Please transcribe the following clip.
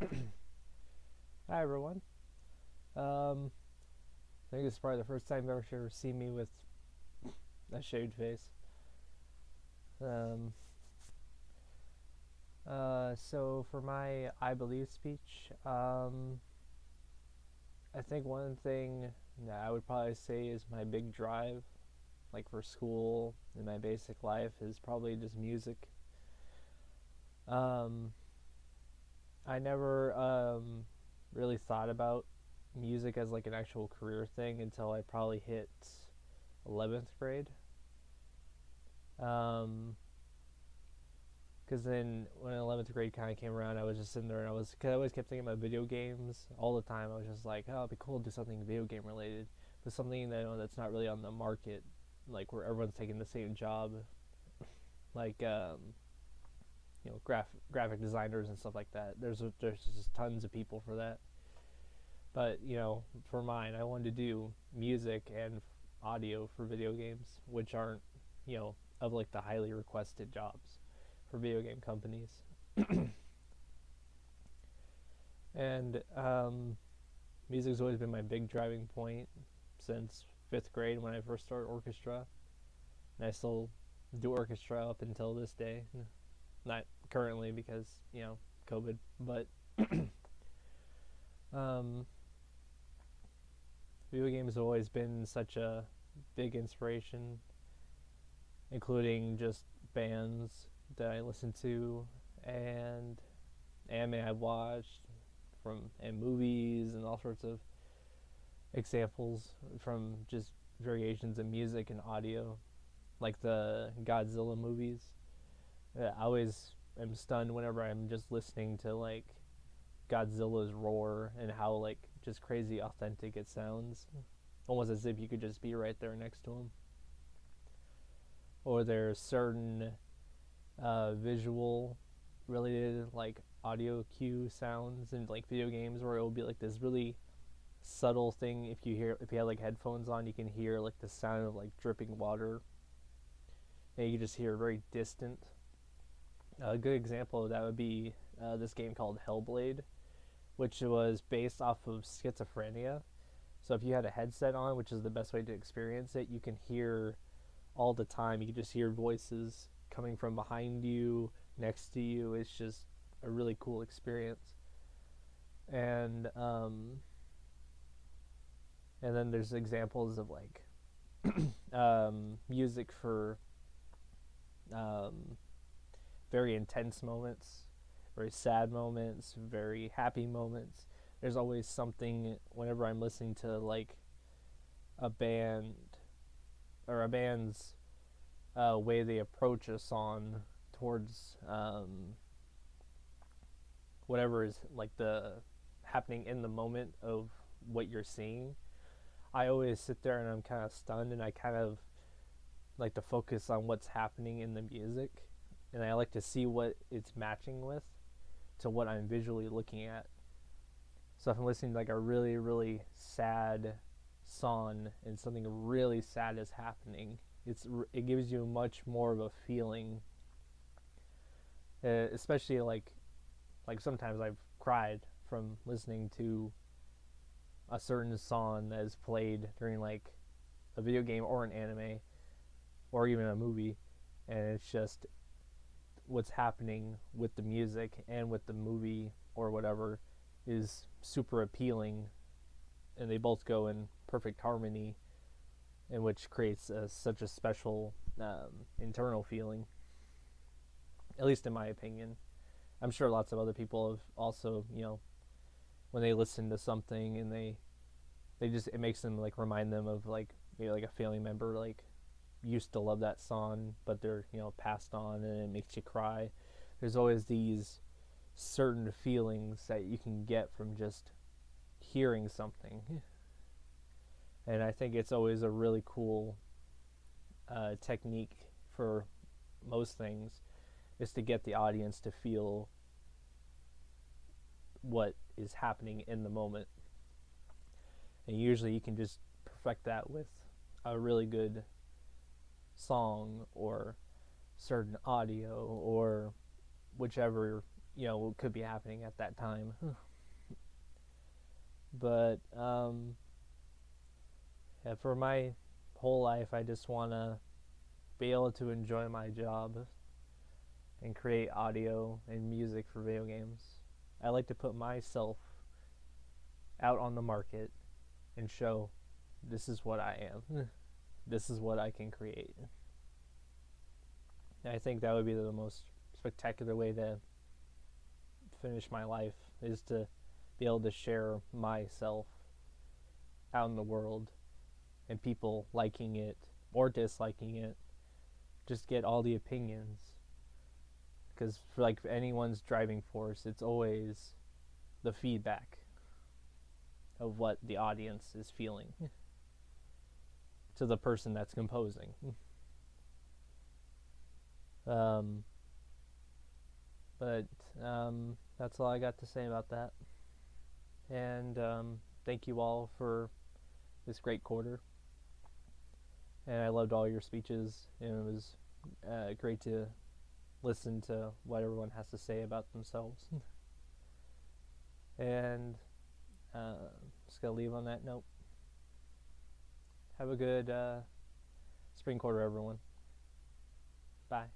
Hi everyone. Um, I think this is probably the first time you've ever seen me with a shaved face. Um, so for my I believe speech, I think one thing that I would probably say is my big drive, like for school and my basic life, is probably just music. Um, I never really thought about music as like an actual career thing until I probably hit 11th grade. Um, Because then when 11th grade kind of came around, I was just sitting there and cause I always kept thinking about video games all the time. I was just like, oh, it'd be cool to do something video game related, but something that that's not really on the market, like where everyone's taking the same job, like graphic designers and stuff like that. There's just tons of people for that. But for mine, I wanted to do music and audio for video games, which aren't of like the highly requested jobs for video game companies. And music's always been my big driving point since fifth grade when I first started orchestra, and I still do orchestra up until this day. Not currently because COVID, but um, video games have always been such a big inspiration, including just bands that I listen to and anime I watched and movies and all sorts of examples from just variations in music and audio, like the Godzilla movies. I always am stunned whenever I'm just listening to like Godzilla's roar and how like just crazy authentic it sounds, almost as if you could just be right there next to him. Or there's certain visual related like audio cue sounds in like video games where it will be like this really subtle thing. If you have like headphones on, you can hear like the sound of like dripping water, and you can just hear very distant. A good example of that would be this game called Hellblade, which was based off of schizophrenia. So if you had a headset on, which is the best way to experience it, you can hear all the time. You can just hear voices coming from behind you, next to you. It's just a really cool experience. And and then there's examples of like music for um, very intense moments, very sad moments, very happy moments. There's always something whenever I'm listening to like a band or a band's way they approach a song towards whatever is like the happening in the moment of what you're seeing. I always sit there and I'm kind of stunned, and I kind of like to focus on what's happening in the music, and I like to see what it's matching with to what I'm visually looking at. So if I'm listening to like a really really sad song and something really sad is happening, it gives you much more of a feeling. Especially like sometimes I've cried from listening to a certain song that is played during like a video game or an anime or even a movie, and it's just what's happening with the music and with the movie or whatever is super appealing, and they both go in perfect harmony, and which creates such a special internal feeling, at least in my opinion. I'm sure lots of other people have also, when they listen to something and they just it makes them like remind them of like maybe like a family member like used to love that song, but they're passed on, and it makes you cry. There's always these certain feelings that you can get from just hearing something, and I think it's always a really cool technique for most things is to get the audience to feel what is happening in the moment, and usually you can just perfect that with a really good song or certain audio or whichever could be happening at that time. But yeah, for my whole life, I just want to be able to enjoy my job and create audio and music for video games. I like to put myself out on the market and show this is what I am. This is what I can create. And I think that would be the most spectacular way to finish my life, is to be able to share myself out in the world, and people liking it or disliking it, just get all the opinions. Because for like anyone's driving force, it's always the feedback of what the audience is feeling to the person that's composing. um, but that's all I got to say about that. And thank you all for this great quarter. And I loved all your speeches, and it was great to listen to what everyone has to say about themselves. And just gonna leave on that note. Have a good spring quarter, everyone. Bye.